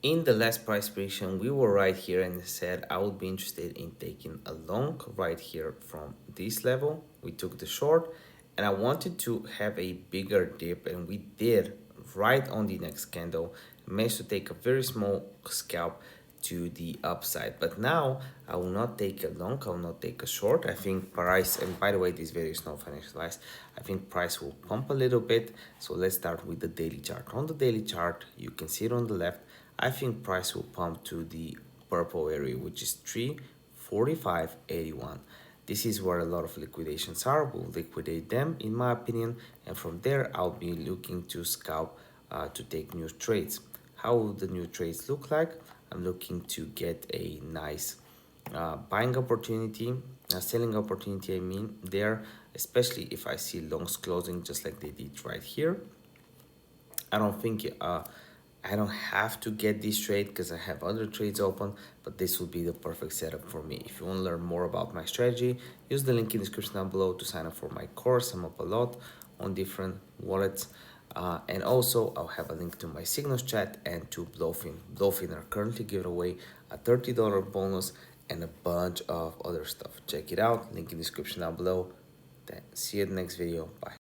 In the last price prediction, we were right here and said I would be interested in taking a long right here from this level. We took the short and I wanted to have a bigger dip, and we did right on the next candle. I managed to take a very small scalp to the upside, but now I will not take a long, I will not take a short. I think price, and by the way, this video is not financial advice, I think price will pump a little bit. So let's start with the daily chart. On the daily chart, you can see it on the left. I think price will pump to the purple area, which is 345.81. This is where a lot of liquidations are. We'll liquidate them, in my opinion, and from there I'll be looking to scalp to take new trades. How will the new trades look like? I'm looking to get a nice buying opportunity, selling opportunity, I mean, there, especially if I see longs closing just like they did right here. I don't think I don't have to get this trade because I have other trades open, but this will be the perfect setup for me. If you want to learn more about my strategy, use the link in the description down below to sign up for my course. I'm up a lot on different wallets. And also, I'll have a link to my Signals chat and to BloFin. BloFin are currently giving away a $30 bonus and a bunch of other stuff. Check it out, link in the description down below. Then see you in the next video. Bye.